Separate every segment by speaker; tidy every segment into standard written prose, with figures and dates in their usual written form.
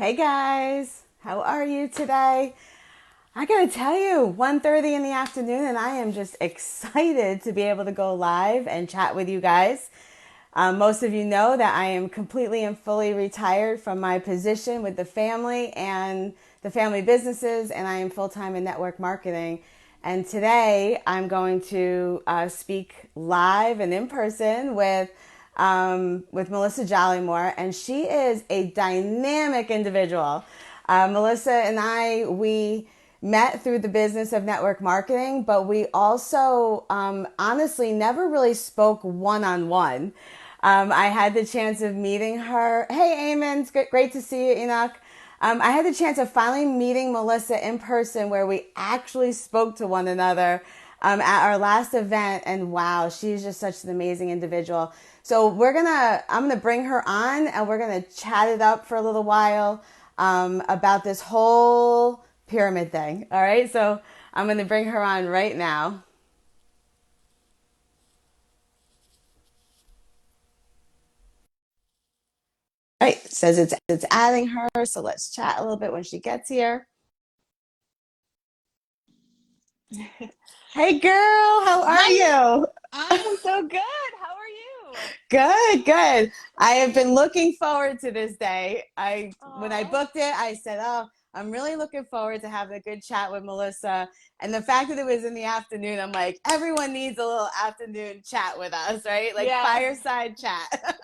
Speaker 1: Hey guys, how are you today? I gotta tell you, 1:30 in the afternoon, and I am just excited to be able to go live and chat with you guys. Most of you know that I am completely and fully retired from my position with the family and the family businesses, and I am full time in network marketing. And today I'm going to speak live and in person with Melissa Jollymore, and she is a dynamic individual. Melissa and we met through the business of network marketing, but we also honestly never really spoke one on one. I had the chance of meeting her. Hey, Eamon, it's great to see you, Enoch. I had the chance of finally meeting Melissa in person where we actually spoke to one another at our last event. And wow, she's just such an amazing individual. So I'm gonna bring her on and we're gonna chat it up for a little while about this whole pyramid thing. All right, so I'm gonna bring her on right now. All right, it says it's adding her, so let's chat a little bit when she gets here. Hey girl, how are
Speaker 2: Hi,
Speaker 1: you?
Speaker 2: I am so good. How are you?
Speaker 1: Good, good. I have been looking forward to this day. I When I
Speaker 2: Oh,
Speaker 1: booked it, I said, "Oh, I'm really looking forward to having a good chat with Melissa." And the fact that it was in the afternoon, I'm like, everyone needs a little afternoon chat with us, right? Like
Speaker 2: yes,
Speaker 1: fireside chat.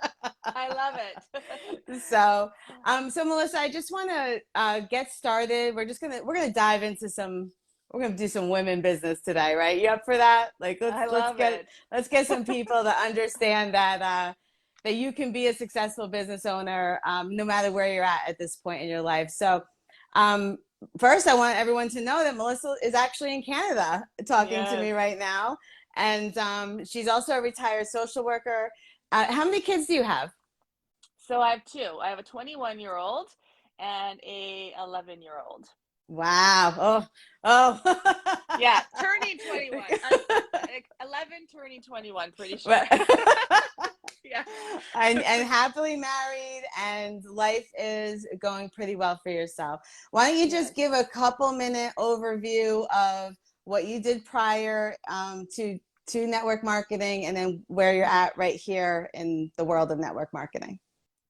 Speaker 2: I love it.
Speaker 1: So Melissa, I just want to get started. We're gonna dive into we're gonna do some women business today, right? You up for that? Like
Speaker 2: I love it.
Speaker 1: let's get some people to understand that you can be a successful business owner no matter where you're at this point in your life. So um, first, I want everyone to know that Melissa is actually in Canada talking to
Speaker 2: Yes.
Speaker 1: me right now, and she's also a retired social worker. How many kids do you have?
Speaker 2: So I have two. I have a 21-year-old and a 11-year-old.
Speaker 1: Wow. Oh.
Speaker 2: Yeah, turning 21. 11 turning 21, pretty sure.
Speaker 1: But-
Speaker 2: Yeah.
Speaker 1: and happily married and life is going pretty well for yourself. Why don't you just
Speaker 2: Yes.
Speaker 1: give a couple minute overview of what you did prior to network marketing and then where you're
Speaker 2: Mhm.
Speaker 1: at right here in the world of network marketing?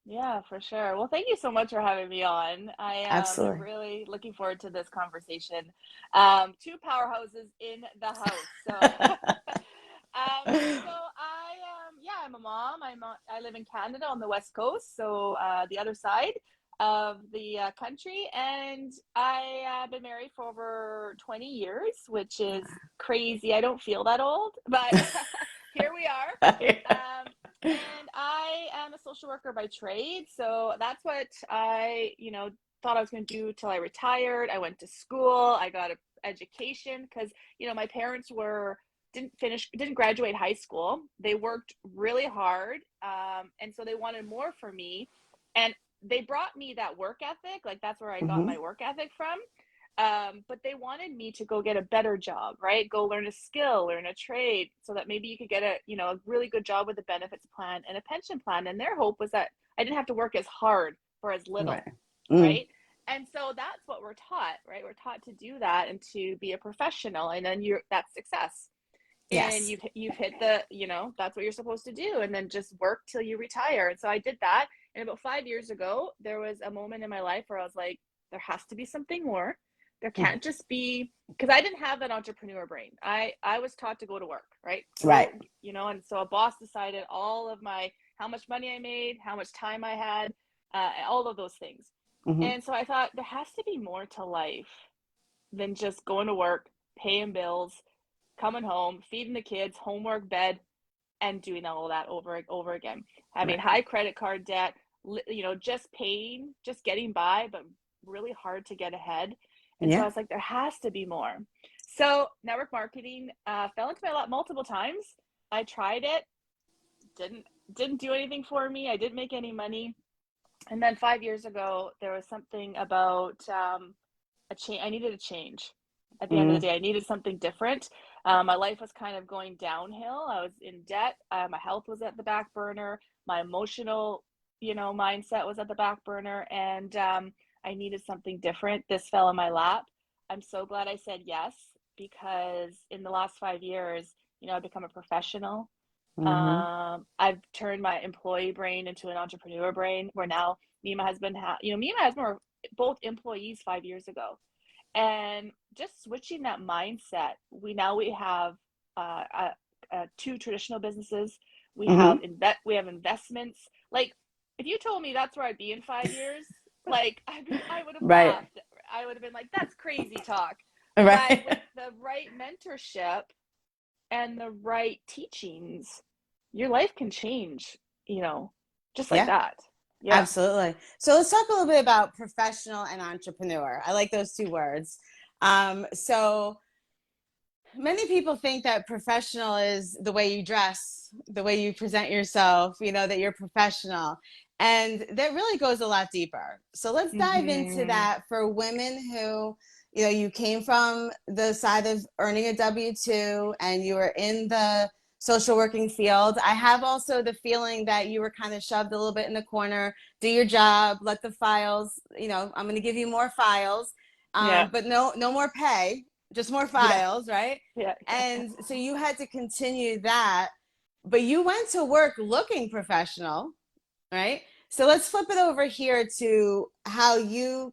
Speaker 2: Yeah, for sure. Well, thank you so much for having me on. I am
Speaker 1: Absolutely.
Speaker 2: really looking forward to this conversation. Two powerhouses in the house. So I'm a mom. I live in Canada on the West Coast, so the other side of the country, and I have been married for over 20 years, which is crazy. I don't feel that old, but here we are. And I am a social worker by trade, so that's what I thought I was going to do till I retired. I went to school, I got an education because my parents were didn't graduate high school. They worked really hard, and so they wanted more for me, and they brought me that work ethic. Like that's where I got
Speaker 1: Hmm.
Speaker 2: my work ethic from. But they wanted me to go get a better job, right? Go learn a skill, learn a trade, so that maybe you could get a really good job with a benefits plan and a pension plan. And their hope was that I didn't have to work as hard for as little,
Speaker 1: Right. Mm.
Speaker 2: right? And so that's what we're taught, right? We're taught to do that and to be a professional, and then that's success. And
Speaker 1: Yes.
Speaker 2: you've hit that's what you're supposed to do, and then just work till you retire. And so I did that. And about 5 years ago, there was a moment in my life where I was like, there has to be something more. There
Speaker 1: Mm.
Speaker 2: can't just be, because I didn't have that entrepreneur brain. I was taught to go to work, right?
Speaker 1: Right.
Speaker 2: And so a boss decided all of my how much money I made, how much time I had, all of those things.
Speaker 1: Hmm.
Speaker 2: And so I thought there has to be more to life than just going to work, paying bills, coming home, feeding the kids, homework, bed, and doing all of that over and over again. Having
Speaker 1: Right.
Speaker 2: high credit card debt, just paying, just getting by, but really hard to get ahead. And so I
Speaker 1: Yeah.
Speaker 2: was like, there has to be more. So network marketing fell into my lap multiple times. I tried it, didn't didn't do anything for me. I didn't make any money. And then 5 years ago, there was something about a change. I needed a change. At the end of the
Speaker 1: Mm.
Speaker 2: day, I needed something different. My life was kind of going downhill. I was in debt. My health was at the back burner. My emotional, mindset was at the back burner, and I needed something different. This fell in my lap. I'm so glad I said yes, because in the last 5 years, I've become a professional.
Speaker 1: Mm-hmm.
Speaker 2: I've turned my employee brain into an entrepreneur brain, where now me and my husband were both employees 5 years ago. And just switching that mindset, we have two traditional businesses.
Speaker 1: Mm-hmm.
Speaker 2: We have investments. Like, if you told me that's where I'd be in 5 years, like, I would have
Speaker 1: Right.
Speaker 2: laughed. I would have been like, "That's crazy talk." But with
Speaker 1: Right.
Speaker 2: the right mentorship and the right teachings, your life can change. Just like
Speaker 1: Yeah.
Speaker 2: that. Yeah.
Speaker 1: Absolutely. So let's talk a little bit about professional and entrepreneur. I like those two words. So many people think that professional is the way you dress, the way you present yourself, that you're professional. And that really goes a lot deeper. So let's dive into
Speaker 2: Mm-hmm.
Speaker 1: that for women who, you came from the side of earning a W-2 and you were in the social working field. I have also the feeling that you were kind of shoved a little bit in the corner. Do your job, let the files, I'm going to give you more files,
Speaker 2: Yeah.
Speaker 1: but no more pay, just more
Speaker 2: Yeah.
Speaker 1: files, right?
Speaker 2: Yeah. Yeah.
Speaker 1: And so you had to continue that, but you went to work looking professional, right? So let's flip it over here to how you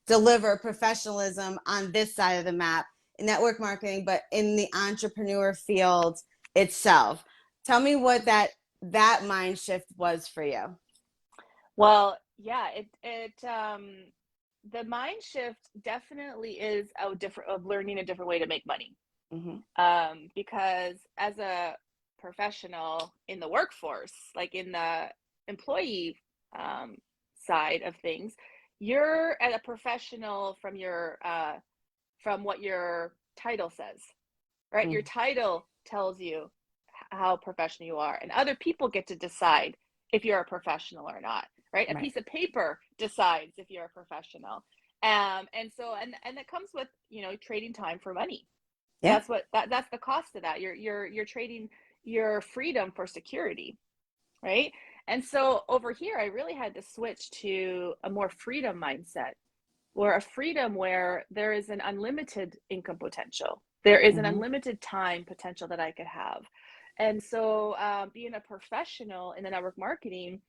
Speaker 1: deliver professionalism on this side of the map in network marketing, but in the entrepreneur field itself. Tell me what that mind shift was for you.
Speaker 2: Well, yeah, the mind shift definitely is of learning a different way to make money.
Speaker 1: Mm-hmm.
Speaker 2: Because as a professional in the workforce, like in the employee um, side of things, you're at a professional from what your title says, right? Your title tells you how professional you are, and other people get to decide if you're a professional or not, right? A
Speaker 1: Right.
Speaker 2: piece of paper decides if you're a professional. And that comes with, trading time for money.
Speaker 1: Yeah.
Speaker 2: That's the cost of that. You're trading your freedom for security, right? And so over here, I really had to switch to a more freedom mindset, or a freedom where there is an unlimited income potential. There is an
Speaker 1: Mm-hmm.
Speaker 2: unlimited time potential that I could have. And so, being a professional in the network marketing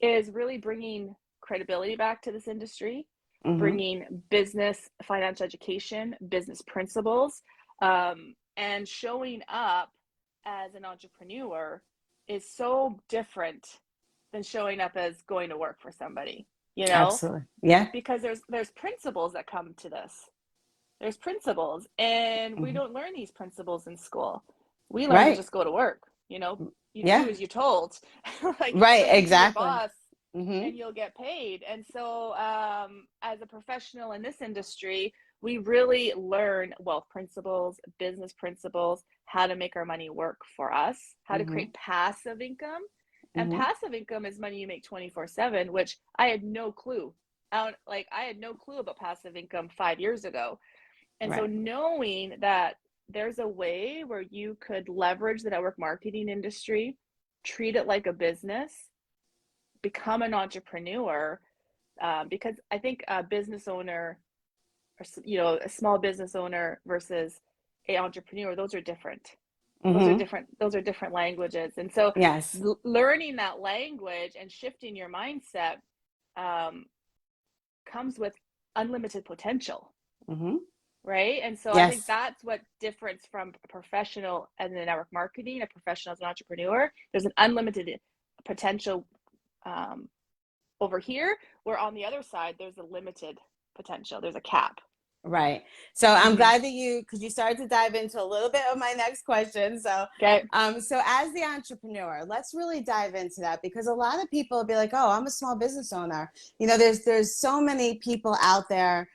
Speaker 2: is really bringing credibility back to this industry,
Speaker 1: Mm-hmm.
Speaker 2: bringing business, financial education, business principles, and showing up as an entrepreneur is so different than showing up as going to work for somebody, you know?
Speaker 1: Absolutely. Yeah.
Speaker 2: Because there's principles that come to this. There's principles, and we
Speaker 1: Mm-hmm.
Speaker 2: don't learn these principles in school. We learn to
Speaker 1: Right.
Speaker 2: just go to work. You do
Speaker 1: Yeah.
Speaker 2: as you're told. Like,
Speaker 1: Right.
Speaker 2: listen to your
Speaker 1: Exactly.
Speaker 2: boss
Speaker 1: Mm-hmm.
Speaker 2: and you'll get paid. And so, as a professional in this industry, we really learn wealth principles, business principles, how to make our money work for us, how to
Speaker 1: Mm-hmm.
Speaker 2: create passive income. And
Speaker 1: Mm-hmm.
Speaker 2: passive income is money you make 24/7, which I had no clue. I had no clue about passive income 5 years ago. And so
Speaker 1: Right.
Speaker 2: knowing that there's a way where you could leverage the network marketing industry, treat it like a business, become an entrepreneur, because I think a business owner, or a small business owner versus a entrepreneur, those are different. Those are
Speaker 1: Mm-hmm.
Speaker 2: different. Those are different languages. And so,
Speaker 1: Yes.
Speaker 2: learning that language and shifting your mindset um, comes with unlimited potential,
Speaker 1: Mm-hmm.
Speaker 2: right? And so I think
Speaker 1: Yes.
Speaker 2: that's what difference from a professional and the network marketing, a professional as an entrepreneur. There's an unlimited potential um, over here, where on the other side there's a limited potential. There's a cap.
Speaker 1: Right. So I'm
Speaker 2: Mm-hmm.
Speaker 1: glad that because you started to dive into a little bit of my next question. So,
Speaker 2: Okay.
Speaker 1: so as the entrepreneur, let's really dive into that because a lot of people will be like, "Oh, I'm a small business owner." There's so many people out there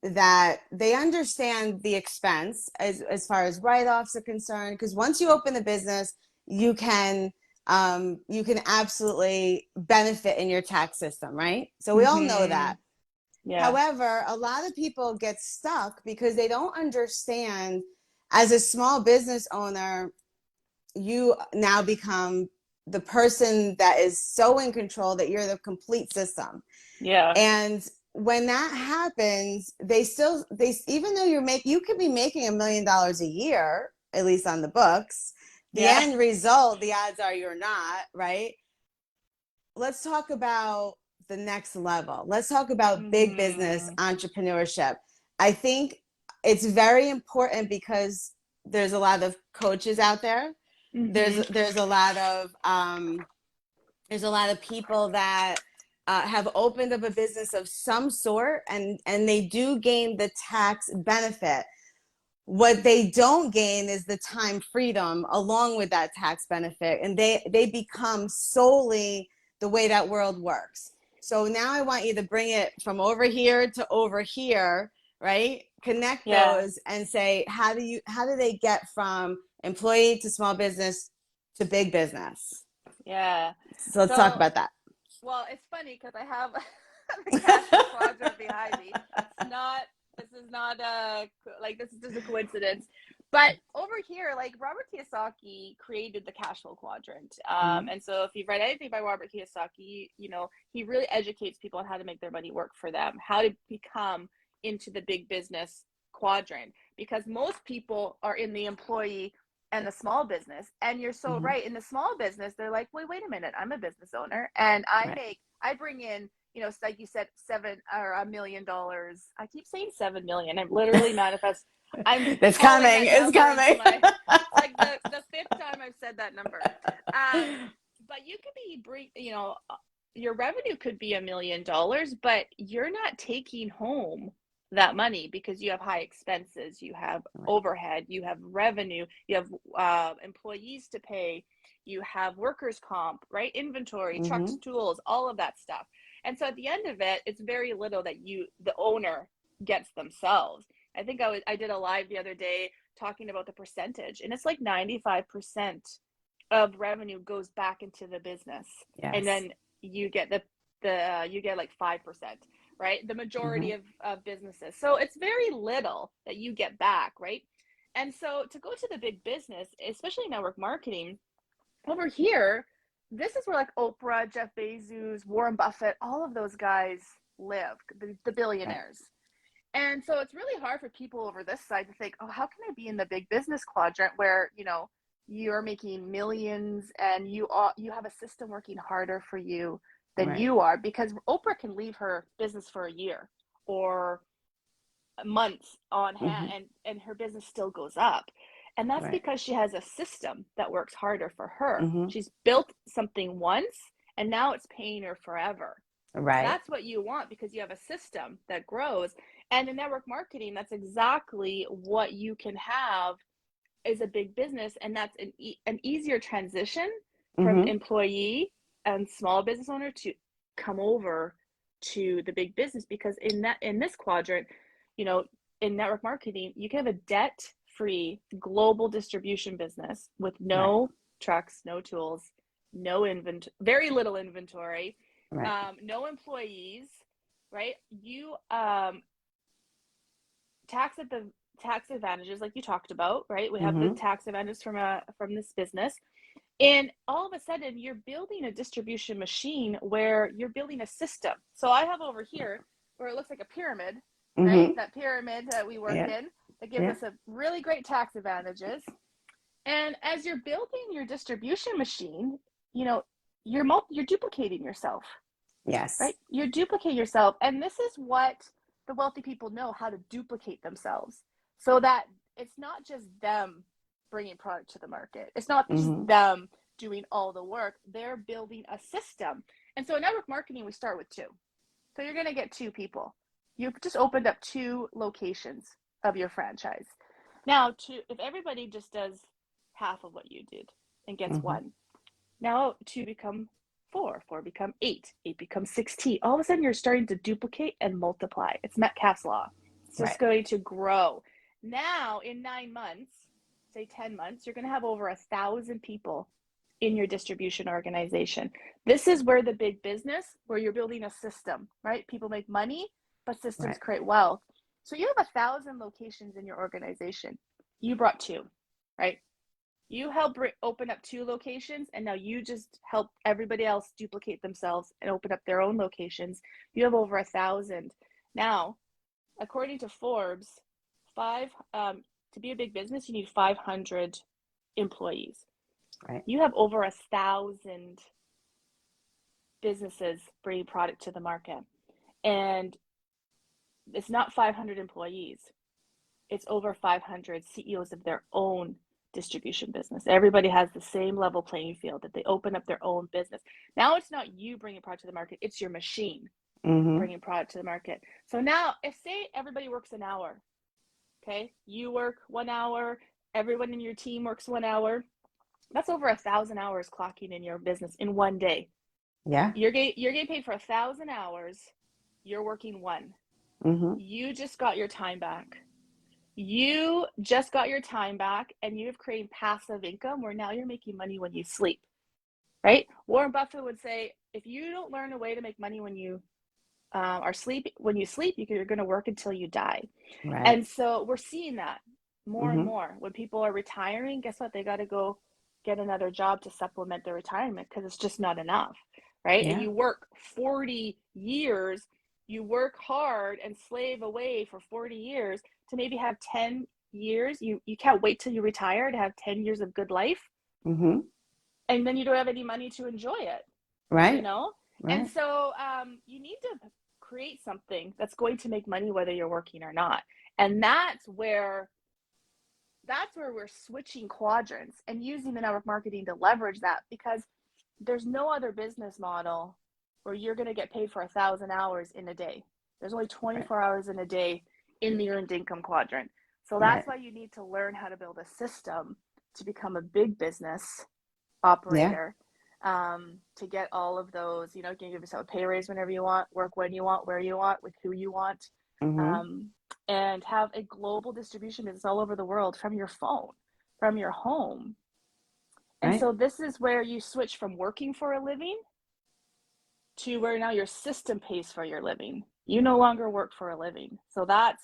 Speaker 1: that they understand the expense as far as write-offs are concerned. Because once you open the business, you can absolutely benefit in your tax system, right? So we all know
Speaker 2: Mm-hmm.
Speaker 1: that.
Speaker 2: Yeah.
Speaker 1: However, a lot of people get stuck because they don't understand as a small business owner, you now become the person that is so in control that you're the complete system.
Speaker 2: Yeah.
Speaker 1: And when that happens, they even though you could be making $1 million a year, at least on the books, the
Speaker 2: Yeah.
Speaker 1: end result, the odds are you're not, right? Let's talk about the next level. Let's talk about big business
Speaker 2: Mm-hmm.
Speaker 1: entrepreneurship. I think it's very important because there's a lot of coaches out there. There's
Speaker 2: Mm-hmm.
Speaker 1: there's a lot of there's a lot of people that have opened up a business of some sort, and they do gain the tax benefit. What they don't gain is the time freedom along with that tax benefit, and they become solely the way that world works. So now I want you to bring it from over here to over here, right? Connect
Speaker 2: Yeah.
Speaker 1: those and say, how do they get from employee to small business to big business?
Speaker 2: Yeah.
Speaker 1: So let's talk
Speaker 2: So,
Speaker 1: about that.
Speaker 2: well, it's funny because I have the cash flow quadrant behind me. It's not, this is not this is just a coincidence. But over here, like Robert Kiyosaki created the cash flow quadrant.
Speaker 1: Mm-hmm.
Speaker 2: And so if you've read anything by Robert Kiyosaki, you know, he really educates people on how to make their money work for them, how to become into the big business quadrant, because most people are in the employee and the small business. And you're so
Speaker 1: Mm-hmm.
Speaker 2: right. In the small business, they're like, wait a minute, I'm a business owner and
Speaker 1: Right.
Speaker 2: I bring in, you know, like you said, $1 million. I keep saying 7 million. I'm literally manifest. I'm
Speaker 1: It's
Speaker 2: calling
Speaker 1: coming.
Speaker 2: that
Speaker 1: It's
Speaker 2: number into
Speaker 1: coming.
Speaker 2: my, it's like the fifth time I've said that number. But you could be, you know, your revenue could be $1 million, but you're not taking home that money because you have high expenses, you have
Speaker 1: Right.
Speaker 2: overhead, you have revenue, you have employees to pay, you have workers comp, right? Inventory, trucks,
Speaker 1: Mm-hmm.
Speaker 2: tools, all of that stuff. And so at the end of it, it's very little that the owner gets themselves. I think I did a live the other day talking about the percentage, and it's like 95% of revenue goes back into the business, and
Speaker 1: Yes.
Speaker 2: then you get you get like 5%, right? The
Speaker 1: Mm-hmm.
Speaker 2: majority of businesses. So it's very little that you get back, right? And so to go to the big business, especially network marketing, over here, this is where like Oprah, Jeff Bezos, Warren Buffett, all of those guys live, the
Speaker 1: Right.
Speaker 2: billionaires. And so it's really hard for people over this side to think, oh, how can I be in the big business quadrant where, you know, you're making millions and you have a system working harder for you than
Speaker 1: Right.
Speaker 2: you are, because Oprah can leave her business for a year or months on hand,
Speaker 1: Mm-hmm.
Speaker 2: and her business still goes up. And that's
Speaker 1: Right.
Speaker 2: because she has a system that works harder for her.
Speaker 1: Mm-hmm.
Speaker 2: She's built something once and now it's paying her forever.
Speaker 1: Right.
Speaker 2: That's what you want because you have a system that grows. And in network marketing, that's exactly what you can have is a big business. And that's an easier transition from
Speaker 1: Mm-hmm.
Speaker 2: employee and small business owner to come over to the big business, because in this quadrant, you know, in network marketing, you can have a debt-free global distribution business with
Speaker 1: Right.
Speaker 2: no trucks, no tools, no inventory, very little inventory,
Speaker 1: Right.
Speaker 2: no employees, right? You tax at the tax advantages like you talked about, right? We have the
Speaker 1: Mm-hmm.
Speaker 2: tax advantages from this business. And all of a sudden you're building a distribution machine where you're building a system. So I have over here where it looks like a pyramid, right?
Speaker 1: Mm-hmm.
Speaker 2: That pyramid that we work
Speaker 1: Yeah.
Speaker 2: in that gives
Speaker 1: Yeah.
Speaker 2: us a really great tax advantages. And as you're building your distribution machine, you know, you're duplicating yourself,
Speaker 1: Yes.
Speaker 2: right? You duplicate yourself. And this is what the wealthy people know, how to duplicate themselves, so that it's not just them bringing product to the market. It's not just
Speaker 1: Mm-hmm.
Speaker 2: them doing all the work. They're building a system. And so in network marketing, we start with two. So you're going to get two people. You've just opened up two locations of your franchise. Now, if everybody just does half of what you did and gets
Speaker 1: Mm-hmm.
Speaker 2: one, now two become four, four become eight, eight becomes 16. All of a sudden, you're starting to duplicate and multiply. It's Metcalfe's law. It's just
Speaker 1: Right.
Speaker 2: going to grow. Now, in 9 months, say 10 months, you're going to have over 1,000 people in your distribution organization. This is where the big business, where you're building a system, right? People make money, but systems
Speaker 1: Right.
Speaker 2: create wealth. So you have 1,000 locations in your organization. You brought two, right? You help open up 2 locations, and now you just help everybody else duplicate themselves and open up their own locations. You have over 1,000. Now, according to Forbes, to be a big business, you need 500 employees.
Speaker 1: Right.
Speaker 2: You have over 1,000 businesses bringing product to the market. And it's not 500 employees. It's over 500 CEOs of their own distribution business. Everybody has the same level playing field, that they open up their own business. Now it's not you bringing product to the market, it's your machine bringing product to the market. So now, if say everybody works an hour, okay, you work 1 hour, everyone in your team works 1 hour, that's over 1,000 hours clocking in your business in one day.
Speaker 1: Yeah.
Speaker 2: You're getting paid for 1,000 hours. You're working one. You just got your time back. You just got your time back, and you've created passive income where now you're making money when you sleep, right? Warren Buffett would say, if you don't learn a way to make money when you when you sleep, you're going to work until you die.
Speaker 1: Right.
Speaker 2: And so we're seeing that more and more. When people are retiring, guess what? They got to go get another job to supplement their retirement because it's just not enough, right?
Speaker 1: Yeah.
Speaker 2: And you work 40 years, you work hard and slave away for 40 years to maybe have 10 years. You can't wait till you retire to have 10 years of good life. And then you don't have any money to enjoy it.
Speaker 1: Right.
Speaker 2: You know?
Speaker 1: Right.
Speaker 2: And so you need to create something that's going to make money whether you're working or not. And that's where we're switching quadrants and using the network marketing to leverage that, because there's no other business model where you're going to get paid for 1,000 hours in a day. There's only 24 hours in a day in the earned income quadrant. So that's why you need to learn how to build a system to become a big business operator. To get all of those, you can give yourself a pay raise whenever you want, work when you want, where you want, with who you want, and have a global distribution business all over the world from your phone, from your home. And so this is where you switch from working for a living to where now your system pays for your living. You no longer work for a living. So that's,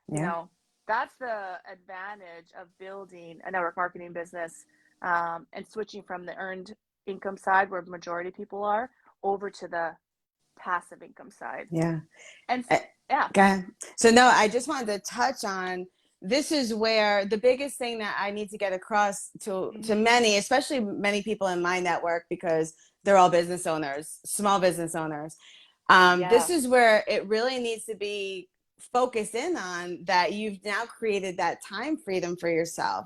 Speaker 2: that's the advantage of building a network marketing business, and switching from the earned income side, where the majority of people are, over to the passive income side.
Speaker 1: Yeah.
Speaker 2: And
Speaker 1: Okay. So no, I just wanted to touch on, this is where the biggest thing that I need to get across to many, especially many people in my network, because they're all business owners, small business owners. This is where it really needs to be focused in on, that you've now created that time freedom for yourself.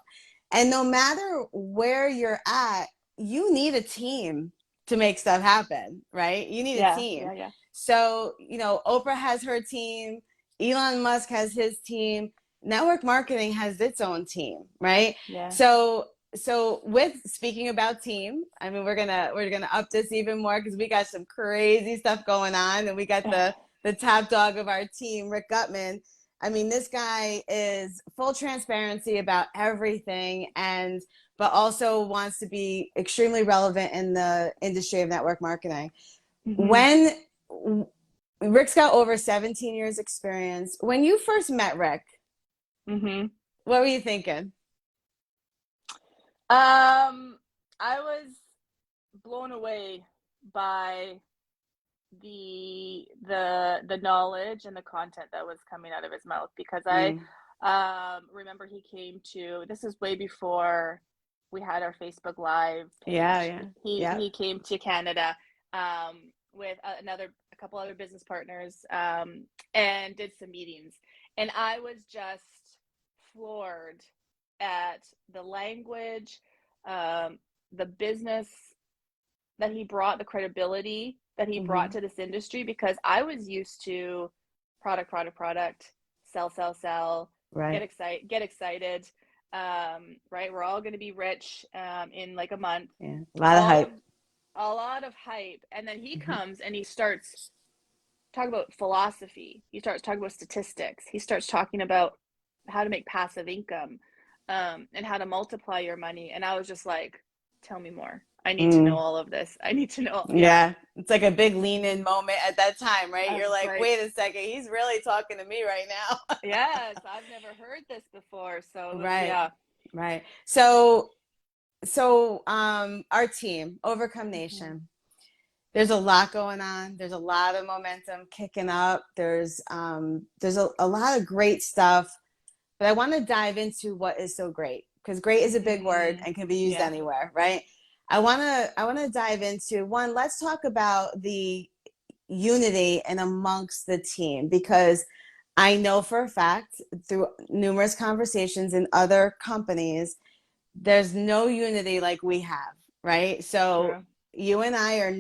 Speaker 1: And no matter where you're at, you need a team to make stuff happen, right? You need a team. So, Oprah has her team, Elon Musk has his team, network marketing has its own team, right? So with speaking about team, I mean, we're gonna up this even more, because we got some crazy stuff going on, and we got the top dog of our team, Rick Gutman. I mean, this guy is full transparency about everything, but also wants to be extremely relevant in the industry of network marketing. When Rick's got over 17 years experience. When you first met Rick, what were you thinking?
Speaker 2: I was blown away by the knowledge and the content that was coming out of his mouth, because I remember he came to, this is way before we had our Facebook Live page. He came to Canada with a couple other business partners, and did some meetings, and I was just floored at the language, the business that he brought, the credibility that he brought to this industry, because I was used to product, sell, get excited, right? We're all going to be rich in like a month.
Speaker 1: A lot of hype.
Speaker 2: A lot of hype. And then he comes and he starts talking about philosophy. He starts talking about statistics. He starts talking about how to make passive income, and how to multiply your money. And I was just like, tell me more. I need to know all of this. I need to know.
Speaker 1: Yeah. It's like a big lean in moment at that time, right? You're like, wait a second, he's really talking to me right now.
Speaker 2: Yes. I've never heard this before. So
Speaker 1: right. So our team, Overcome
Speaker 2: Mhm.
Speaker 1: Nation, there's a lot going on. There's a lot of momentum kicking up. There's a lot of great stuff, but I want to dive into what is so great, because great is a big word
Speaker 2: Mhm.
Speaker 1: and can be used
Speaker 2: Yeah.
Speaker 1: anywhere, right? I want to dive into one. Let's talk about the unity and amongst the team, because I know for a fact through numerous conversations in other companies, there's no unity like we have, right? So
Speaker 2: True.
Speaker 1: you and I are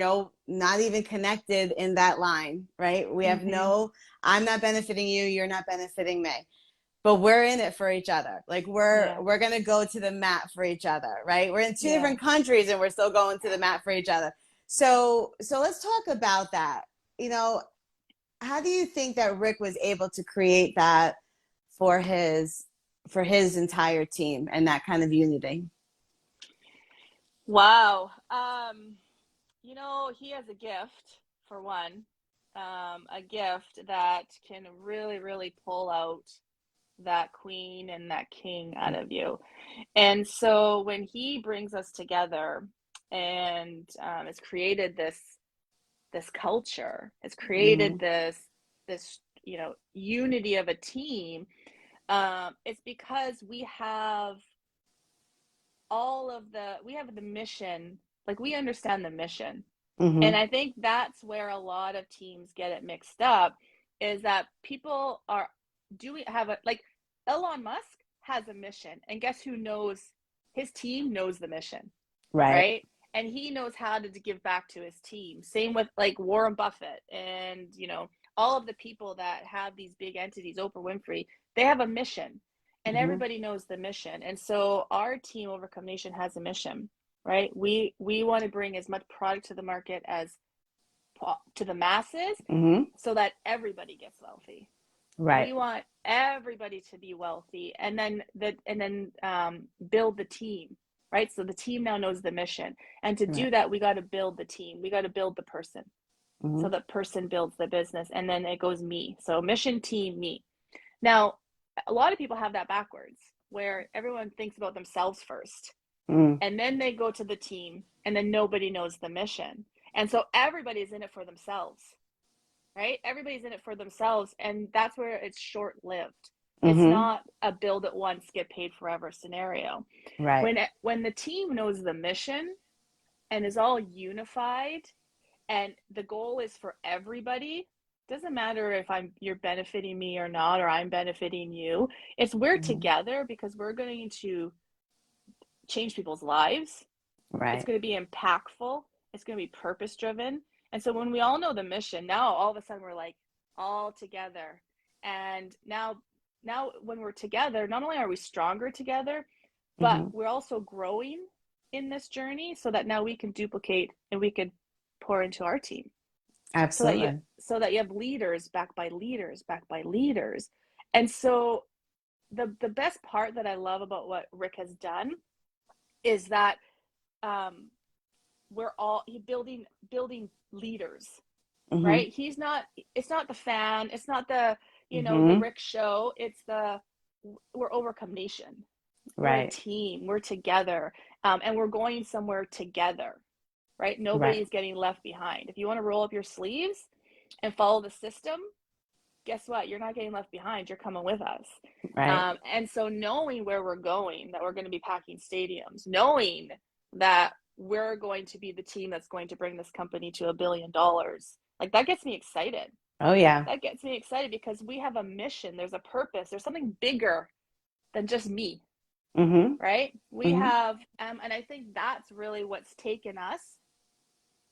Speaker 1: not even connected in that line, right? We have
Speaker 2: Mhm.
Speaker 1: no, I'm not benefiting you, you're not benefiting me. But we're in it for each other. Like we're
Speaker 2: Yeah.
Speaker 1: we're gonna go to the mat for each other, right? We're in two
Speaker 2: Yeah.
Speaker 1: different countries and we're still going to the mat for each other. So let's talk about that. You know, how do you think that Rick was able to create that for his entire team and that kind of unity?
Speaker 2: Wow. He has a gift for one. A gift that can really, really pull out that queen and that king out of you. And so when he brings us together and has created this culture, has created
Speaker 1: Mm-hmm.
Speaker 2: this unity of a team, it's because we have the mission, like we understand the mission. And
Speaker 1: Mm-hmm.
Speaker 2: I think that's where a lot of teams get it mixed up, is that people are doing have a like Elon Musk has a mission, and guess who knows, his team knows the mission,
Speaker 1: Right.
Speaker 2: right? And he knows how to give back to his team. Same with like Warren Buffett and all of the people that have these big entities, Oprah Winfrey, they have a mission, and
Speaker 1: Mm-hmm.
Speaker 2: everybody knows the mission. And so our team, Overcome Nation, has a mission, right? We want to bring as much product to the market as to the masses,
Speaker 1: Mm-hmm.
Speaker 2: so that everybody gets wealthy.
Speaker 1: Right.
Speaker 2: We want everybody to be wealthy, and then build the team, right? So the team now knows the mission, and to do
Speaker 1: Right.
Speaker 2: that, we got to build the team. We got to build the person, so
Speaker 1: Mm-hmm.
Speaker 2: the person builds the business, and then it goes me. So mission, team, me. Now, a lot of people have that backwards, where everyone thinks about themselves first,
Speaker 1: Mm-hmm.
Speaker 2: and then they go to the team, and then nobody knows the mission. And so everybody's in it for themselves, right? Everybody's in it for themselves, and that's where it's short lived. It's
Speaker 1: Mm-hmm.
Speaker 2: not a build it once, get paid forever scenario.
Speaker 1: Right.
Speaker 2: When the team knows the mission and is all unified, and the goal is for everybody, doesn't matter if you're benefiting me or not, or I'm benefiting you. It's we're
Speaker 1: Mm-hmm.
Speaker 2: together because we're going to change people's lives. It's
Speaker 1: Right.
Speaker 2: going to be impactful. It's going to be purpose driven. And so when we all know the mission, now all of a sudden we're like all together. And now when we're together, not only are we stronger together, but
Speaker 1: Mm-hmm.
Speaker 2: we're also growing in this journey, so that now we can duplicate and we can pour into our team. So that you
Speaker 1: Absolutely.
Speaker 2: have leaders backed by leaders backed by leaders. And so the best part that I love about what Rick has done is that um, we're all building leaders,
Speaker 1: Mm-hmm.
Speaker 2: right? It's not the fan, it's not the
Speaker 1: Mm-hmm.
Speaker 2: Rick show, it's the we're Overcome Nation. We're a
Speaker 1: Right.
Speaker 2: team, we're together, and we're going somewhere together, right?
Speaker 1: Right.
Speaker 2: Nobody's getting left behind. If you want to roll up your sleeves and follow the system, guess what, you're not getting left behind, you're coming with us.
Speaker 1: Right.
Speaker 2: And so knowing where we're going, that we're going to be packing stadiums, knowing that we're going to be the team that's going to bring this company to $1 billion, like that gets me excited.
Speaker 1: Oh yeah.
Speaker 2: That gets me excited because we have a mission, there's a purpose, there's something bigger than just me,
Speaker 1: Mm-hmm.
Speaker 2: right? We
Speaker 1: Mm-hmm.
Speaker 2: have and I think that's really what's taken us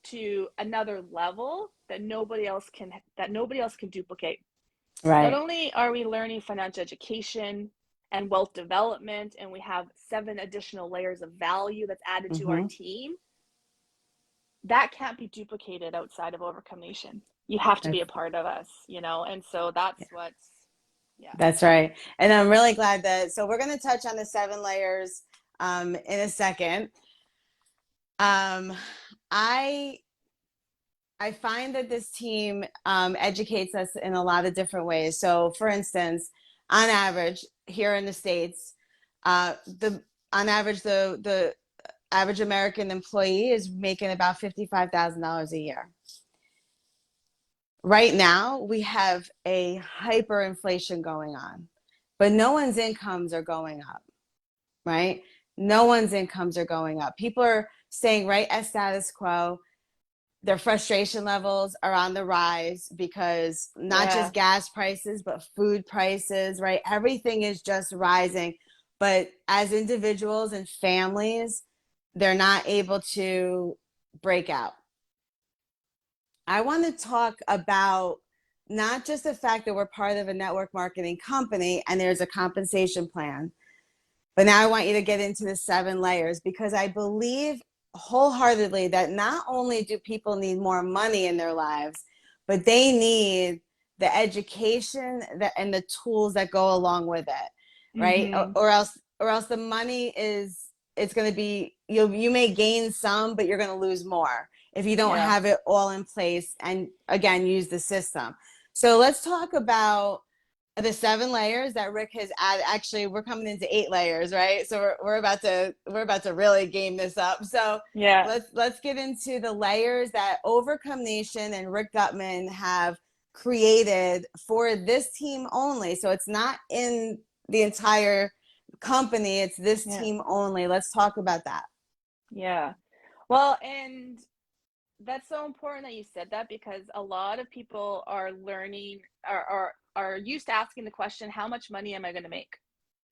Speaker 2: to another level that nobody else can duplicate. Not
Speaker 1: Right.
Speaker 2: only are we learning financial education and wealth development, and we have 7 additional layers of value that's added to our
Speaker 1: Mm-hmm.
Speaker 2: team, that can't be duplicated outside of Overcome Nation. You have to be
Speaker 1: That's
Speaker 2: a part of us, and so that's what's, yeah.
Speaker 1: that's right. And I'm really glad that, so we're going to touch on the 7 layers in a second. Um, I I find that this team educates us in a lot of different ways. So, for instance, on average, here in the States, the on average the average American employee is making about $55,000 a year. Right now, we have a hyperinflation going on, but no one's incomes are going up, right? No one's incomes are going up. People are staying right at status quo. Their frustration levels are on the rise because not
Speaker 2: Yeah.
Speaker 1: just gas prices, but food prices, right? Everything is just rising. But as individuals and families, they're not able to break out. I want to talk about not just the fact that we're part of a network marketing company and there's a compensation plan, but now I want you to get into the 7 layers, because I believe wholeheartedly that not only do people need more money in their lives, but they need the education that, and the tools that go along with it, right?
Speaker 2: Mm-hmm.
Speaker 1: Or else the money is, it's going to be, you may gain some, but you're going to lose more if you don't
Speaker 2: Yeah.
Speaker 1: have it all in place and again use the system. So let's talk about the 7 layers that Rick has added. Actually, we're coming into 8 layers, right? So we're about to really game this up. So
Speaker 2: Yeah.
Speaker 1: let's get into the layers that Overcome Nation and Rick Gutman have created for this team only. So it's not in the entire company, it's this
Speaker 2: Yeah.
Speaker 1: team only. Let's talk about that.
Speaker 2: Yeah. Well, and that's so important that you said that, because a lot of people are learning, are used to asking the question, how much money am I going to make?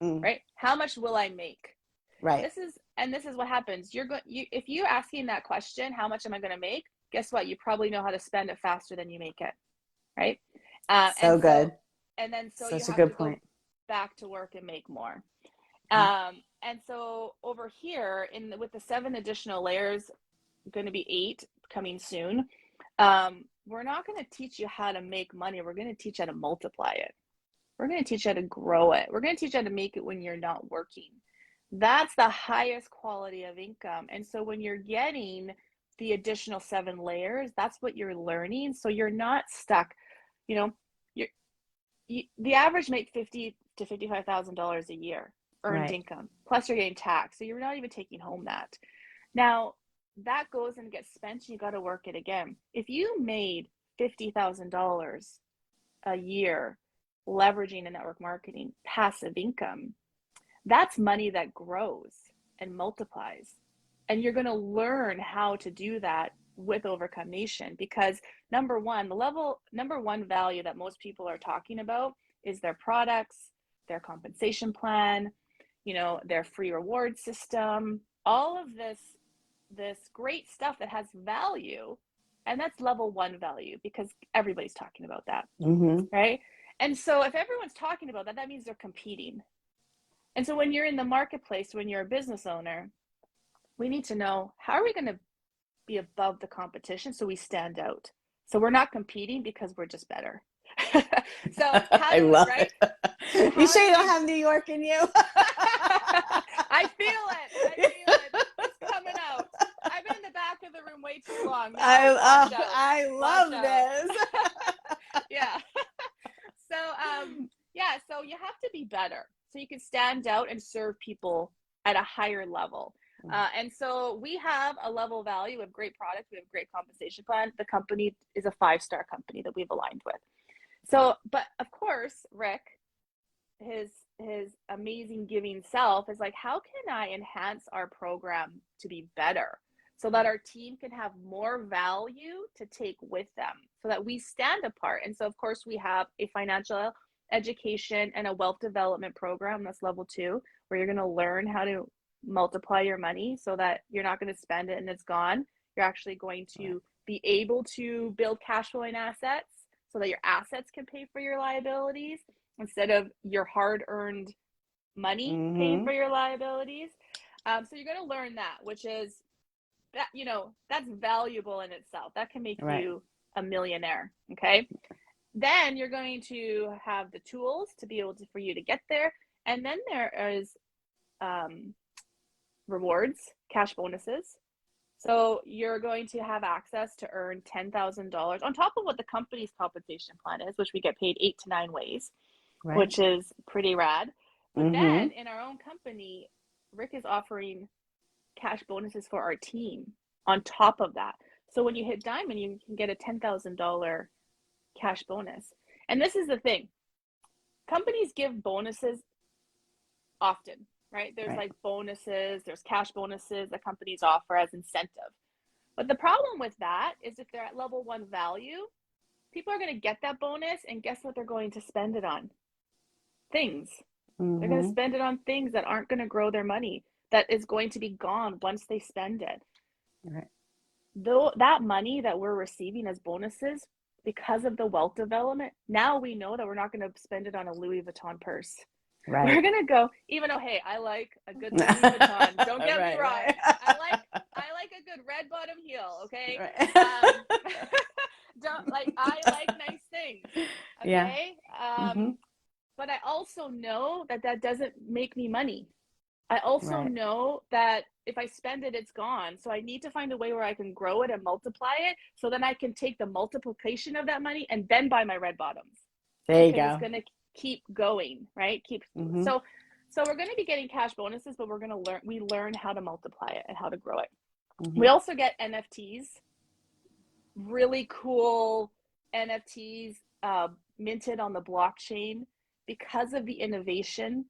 Speaker 1: Mm,
Speaker 2: Right? How much will I make?
Speaker 1: right.
Speaker 2: This is what happens. If you're asking that question, how much am I going to make? Guess what? You probably know how to spend it faster than you make it, right?
Speaker 1: So good.
Speaker 2: So you
Speaker 1: Such a
Speaker 2: have to
Speaker 1: good
Speaker 2: go
Speaker 1: point.
Speaker 2: back to work and make more.
Speaker 1: Mm,
Speaker 2: And so over here with the 7 additional layers, going to be 8 coming soon. We're not going to teach you how to make money. We're going to teach you how to multiply it. We're going to teach you how to grow it. We're going to teach you how to make it when you're not working. That's the highest quality of income. And so when you're getting the additional 7 layers, that's what you're learning. So you're not stuck. You know, the average makes $50,000 to $55,000 a year earned
Speaker 1: right.
Speaker 2: income. Plus you're getting taxed. So you're not even taking home that. Now, that goes and gets spent, you got to work it again. If you made $50,000 a year leveraging a network marketing passive income, that's money that grows and multiplies. And you're going to learn how to do that with Overcome Nation, because number one, number one value that most people are talking about is their products, their compensation plan, their free reward system, all of this great stuff that has value. And that's level 1 value, because everybody's talking about that,
Speaker 1: Mm-hmm.
Speaker 2: right? And so if everyone's talking about that, that means they're competing. And so when you're in the marketplace, when you're a business owner, we need to know, how are we going to be above the competition so we stand out? So we're not competing because we're just better. So how
Speaker 1: I
Speaker 2: do we,
Speaker 1: love
Speaker 2: right?
Speaker 1: it. You
Speaker 2: How
Speaker 1: sure
Speaker 2: do
Speaker 1: you don't
Speaker 2: we
Speaker 1: have New York in you?
Speaker 2: I feel it. I feel it. It's coming out. I've been in the back of the room way too long. Now watch out.
Speaker 1: I
Speaker 2: Watch
Speaker 1: love
Speaker 2: out.
Speaker 1: this.
Speaker 2: Yeah. So yeah, so you have to be better so you can stand out and serve people at a higher level. And so we have a level value, we have great product, we have a great compensation plan. The company is a 5-star company that we've aligned with. So, but of course, Rick, his amazing giving self is like, how can I enhance our program to be better so that our team can have more value to take with them, so that we stand apart? And so of course we have a financial education and a wealth development program, that's level 2, where you're going to learn how to multiply your money so that you're not going to spend it and it's gone. You're actually going to be able to build cash flowing assets so that your assets can pay for your liabilities instead of your hard-earned money paying for your liabilities. So you're going to learn that, which is that, that's valuable in itself. That can make
Speaker 1: Right.
Speaker 2: you a millionaire. Okay. Then you're going to have the tools to be able to, for you to get there. And then there is rewards, cash bonuses. So you're going to have access to earn $10,000 on top of what the company's compensation plan is, which we get paid 8 to 9 ways,
Speaker 1: Right.
Speaker 2: which is pretty rad. But
Speaker 1: Mm-hmm.
Speaker 2: then in our own company, Rick is offering cash bonuses for our team on top of that. So when you hit diamond, you can get a $10,000 cash bonus. And this is the thing. Companies give bonuses often, right? There's
Speaker 1: Right.
Speaker 2: like bonuses, there's cash bonuses that companies offer as incentive. But the problem with that is if they're at level 1 value, people are going to get that bonus, and guess what they're going to spend it on? Things. They're going to spend it on things that aren't going to grow their money, that is going to be gone once they spend it.
Speaker 1: Right.
Speaker 2: Though that money that we're receiving as bonuses, because of the wealth development, now we know that we're not going to spend it on a Louis Vuitton purse.
Speaker 1: Right.
Speaker 2: We're going to go, even though, hey, I like a good Louis Vuitton. Don't get me wrong.
Speaker 1: Right.
Speaker 2: I like a good red bottom heel, okay?
Speaker 1: Right.
Speaker 2: I like nice things, okay?
Speaker 1: Yeah.
Speaker 2: But I also know that that doesn't make me money. I also
Speaker 1: Right.
Speaker 2: know that if I spend it, it's gone. So I need to find a way where I can grow it and multiply it, so then I can take the multiplication of that money and then buy my red bottoms.
Speaker 1: There you
Speaker 2: Because
Speaker 1: go.
Speaker 2: it's going to keep going, right? So we're going to be getting cash bonuses, but we learn how to multiply it and how to grow it. We also get NFTs, really cool NFTs minted on the blockchain because of the innovation,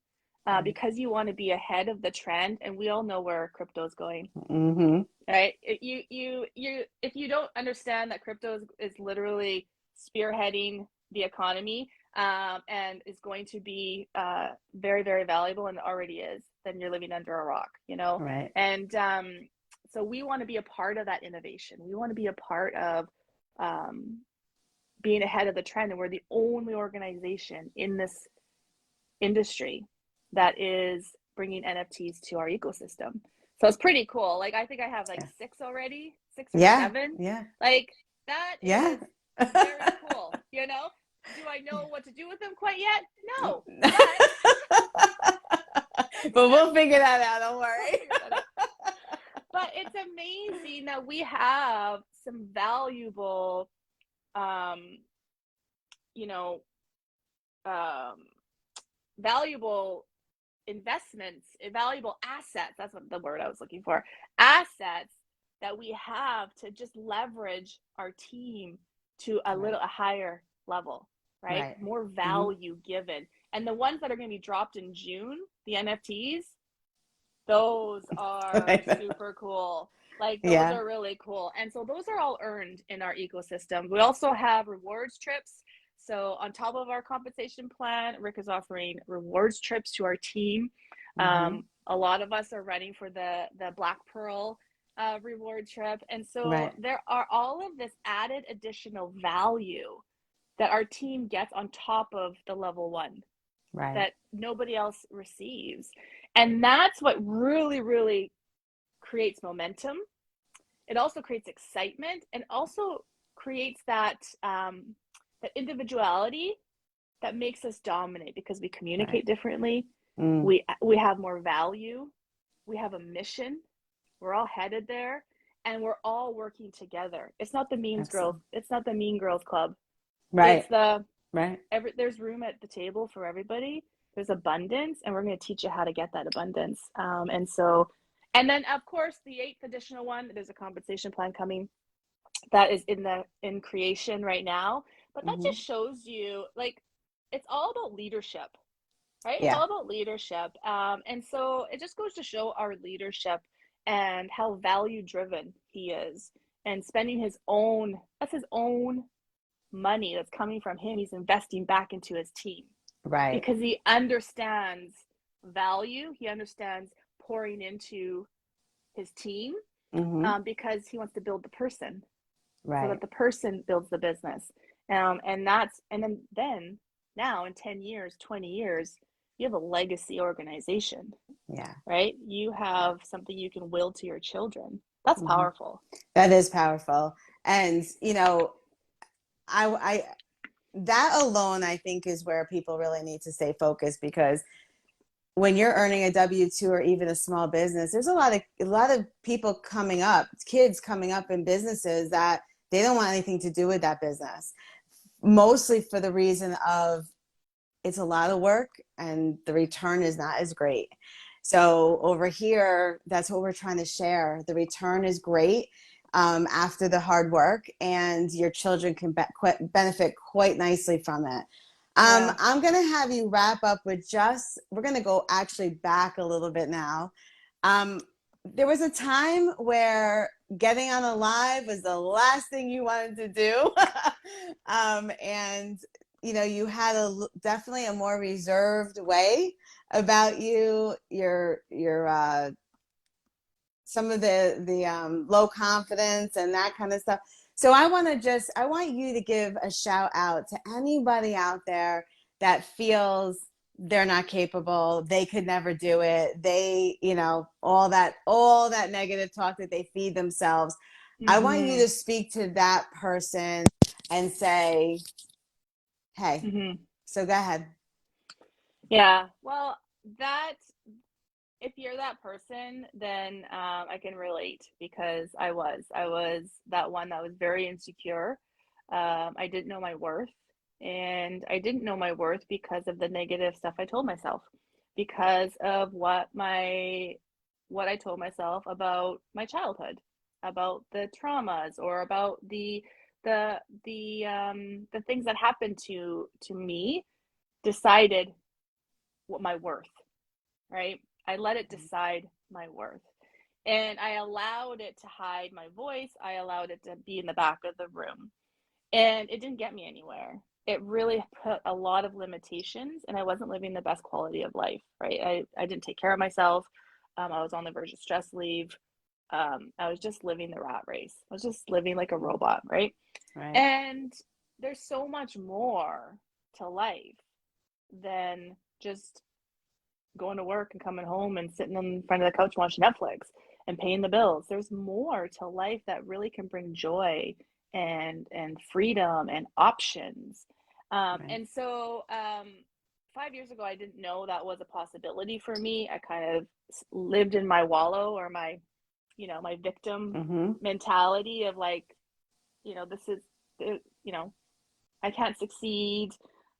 Speaker 2: because you want to be ahead of the trend, and we all know where crypto is going. Right? If you don't understand that crypto is literally spearheading the economy, and is going to be very, very valuable, and already is, then you're living under a rock, you know?
Speaker 1: Right.
Speaker 2: And so we want to be a part of that innovation. We want to be a part of being ahead of the trend, and we're the only organization in this industry that is bringing NFTs to our ecosystem. So it's pretty cool. Like, I think I have like 6 already, 6 or 7.
Speaker 1: Yeah.
Speaker 2: Like, that is very cool, you know? Do I know what to do with them quite yet? No.
Speaker 1: But we'll figure that out, don't worry.
Speaker 2: But it's amazing that we have some valuable, valuable investments, valuable assets. That's what the word I was looking for. Assets that we have to just leverage our team to a higher level, right? More value given. And the ones that are going to be dropped in June, the NFTs, those are super cool. Like, those are really cool. And so those are all earned in our ecosystem. We also have rewards trips. So on top of our compensation plan, Rick is offering rewards trips to our team. A lot of us are running for the Black Pearl reward trip. And so there are all of this added additional value that our team gets on top of the level 1 that nobody else receives. And that's what really, really creates momentum. It also creates excitement, and also creates that that individuality that makes us dominate, because we communicate differently. We have more value. We have a mission. We're all headed there, and we're all working together. It's not the mean girls. It's not the mean girls club. It's the there's room at the table for everybody. There's abundance, and we're going to teach you how to get that abundance. And then of course the 8th additional one, there's a compensation plan coming that is in creation right now. But that just shows you, like, it's all about leadership, right? It's all about leadership. And so it just goes to show our leadership and how value driven he is, and spending his own money that's coming from him. He's investing back into his team, because he understands value. He understands pouring into his team, because he wants to build the person, so that the person builds the business. And then now in 10 years, 20 years, you have a legacy organization. Right? You have something you can will to your children. That's powerful.
Speaker 1: That is powerful. And, you know, I that alone, I think, is where people really need to stay focused, because when you're earning a W-2 or even a small business, there's a lot of people coming up, kids coming up in businesses that they don't want anything to do with that business, mostly for the reason of it's a lot of work and the return is not as great. So over here, that's what we're trying to share. The return is great after the hard work, and your children can benefit quite nicely from it.
Speaker 2: Yeah.
Speaker 1: I'm going to have you wrap up with we're going to go actually back a little bit now. Um, there was a time where getting on a live was the last thing you wanted to do. And you had definitely a more reserved way about you, your some of the low confidence and that kind of stuff. So I want you to give a shout out to anybody out there that feels they're not capable, they could never do it, they, all that negative talk that they feed themselves. I want you
Speaker 2: Mm-hmm.
Speaker 1: to speak to that person and say, hey,
Speaker 2: Mm-hmm.
Speaker 1: so go ahead.
Speaker 2: Yeah. Well, that if you're that person, then I can relate because I was that one that was very insecure. I didn't know my worth, and I didn't know my worth because of the negative stuff I told myself, because of what I told myself about my childhood, about the traumas, or about the things that happened to me decided what my worth, right? I let it decide my worth. And I allowed it to hide my voice. I allowed it to be in the back of the room. And it didn't get me anywhere. It really put a lot of limitations, and I wasn't living the best quality of life, right? I didn't take care of myself. I was on the verge of stress leave. I was just living the rat race. I was just living like a robot, right?
Speaker 1: Right.
Speaker 2: And there's so much more to life than just going to work and coming home and sitting in front of the couch watching Netflix and paying the bills. There's more to life that really can bring joy and freedom and options.
Speaker 1: Right.
Speaker 2: And so 5 years ago, I didn't know that was a possibility for me. I kind of lived in my wallow, or my victim
Speaker 1: Mm-hmm.
Speaker 2: mentality of like, this is, I can't succeed.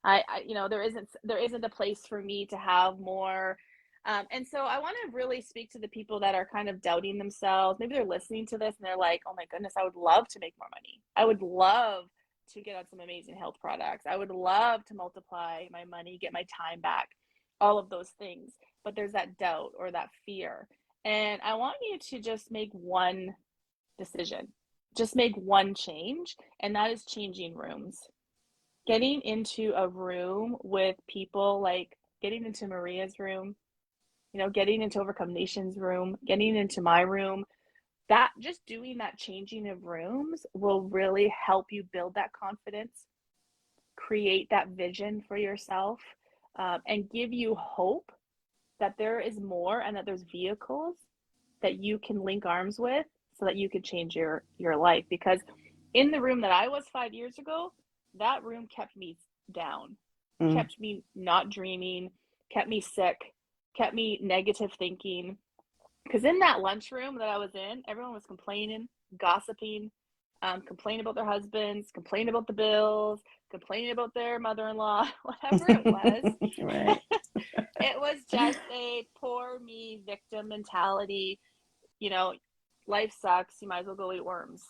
Speaker 2: There isn't a place for me to have more. And so I want to really speak to the people that are kind of doubting themselves. Maybe they're listening to this and they're like, oh my goodness, I would love to make more money. I would love to get on some amazing health products. I would love to multiply my money, get my time back, all of those things. But there's that doubt or that fear. And I want you to just make one decision, just make one change, and that is changing rooms. Getting into a room with people, like getting into Maria's room, getting into Overcome Nation's room, getting into my room, that just doing that changing of rooms will really help you build that confidence, create that vision for yourself, and give you hope that there is more and that there's vehicles that you can link arms with so that you could change your life. Because in the room that I was 5 years ago, that room kept me down,
Speaker 1: Mm.
Speaker 2: kept me not dreaming, kept me sick, kept me negative thinking. Because in that lunchroom that I was in, everyone was complaining, gossiping, complaining about their husbands, complaining about the bills, complaining about their mother-in-law, whatever it was.
Speaker 1: Right.
Speaker 2: It was just a poor me victim mentality. you know, Life sucks. You might as well go eat worms.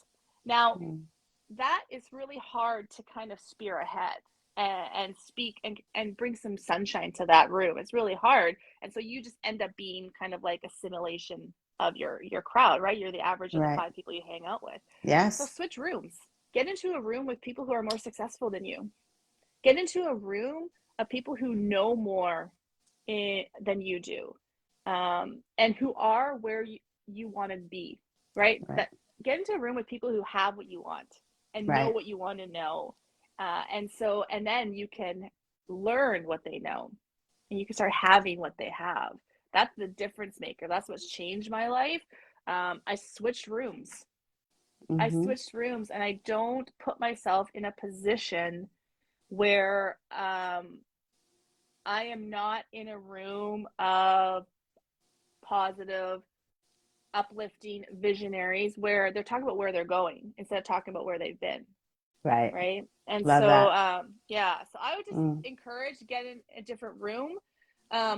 Speaker 2: Now,
Speaker 1: Mm.
Speaker 2: that is really hard to kind of spear ahead and speak and bring some sunshine to that room. It's really hard. And so you just end up being kind of like a simulation of your crowd, right? You're the average of the
Speaker 1: Right.
Speaker 2: 5 people you hang out with. So
Speaker 1: Yes.
Speaker 2: switch rooms. Get into a room with people who are more successful than you. Get into a room of people who know more than you do, and who are where you want to be, right?
Speaker 1: Right.
Speaker 2: That Get into a room with people who have what you want and know
Speaker 1: Right.
Speaker 2: what you want to know, and then you can learn what they know, and you can start having what they have. That's the difference maker. That's what's changed my life. I switched rooms. I
Speaker 1: Mm-hmm.
Speaker 2: switched rooms, and I don't put myself in a position where I am not in a room of positive, uplifting visionaries where they're talking about where they're going instead of talking about where they've been,
Speaker 1: Right.
Speaker 2: right? And
Speaker 1: Love
Speaker 2: so,
Speaker 1: that.
Speaker 2: yeah, so I would just
Speaker 1: Mm.
Speaker 2: encourage get in a different room,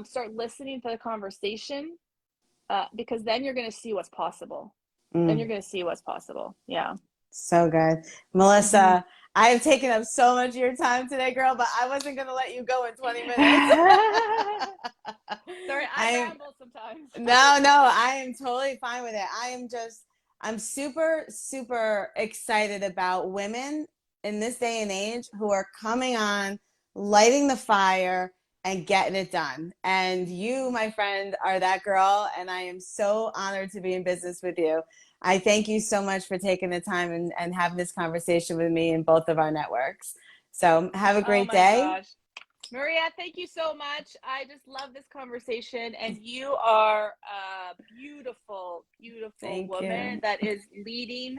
Speaker 2: start listening to the conversation, because then you're going to see what's possible. Then
Speaker 1: Mm,
Speaker 2: you're going to see what's possible. Yeah.
Speaker 1: so good.
Speaker 2: Hmm.
Speaker 1: Melissa, I have taken up so much of your time today, girl, but I wasn't going to let you go in 20 minutes.
Speaker 2: Sorry, I
Speaker 1: I'm
Speaker 2: ramble sometimes.
Speaker 1: no, I am totally fine with it. I'm super, super excited about women in this day and age who are coming on, lighting the fire and getting it done. And you, my friend, are that girl. And I am so honored to be in business with you. I thank you so much for taking the time and having this conversation with me in both of our networks. So have a
Speaker 2: Oh
Speaker 1: great
Speaker 2: my
Speaker 1: day.
Speaker 2: gosh. Maria, thank you so much. I just love this conversation, and you are a beautiful, beautiful
Speaker 1: Thank
Speaker 2: woman
Speaker 1: you.
Speaker 2: that is leading,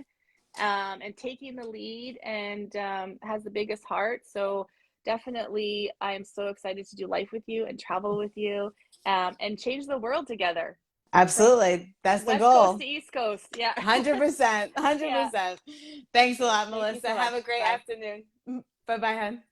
Speaker 2: and taking the lead, and has the biggest heart. So definitely, I am so excited to do life with you and travel with you, and change the world together from
Speaker 1: Absolutely. That's the
Speaker 2: West Coast to
Speaker 1: goal.
Speaker 2: East Coast. Yeah.
Speaker 1: 100%.
Speaker 2: Yeah.
Speaker 1: 100%. Thanks a lot,
Speaker 2: Thank you
Speaker 1: Melissa.
Speaker 2: so
Speaker 1: Have
Speaker 2: much.
Speaker 1: a great
Speaker 2: Bye.
Speaker 1: afternoon. Bye bye, hon.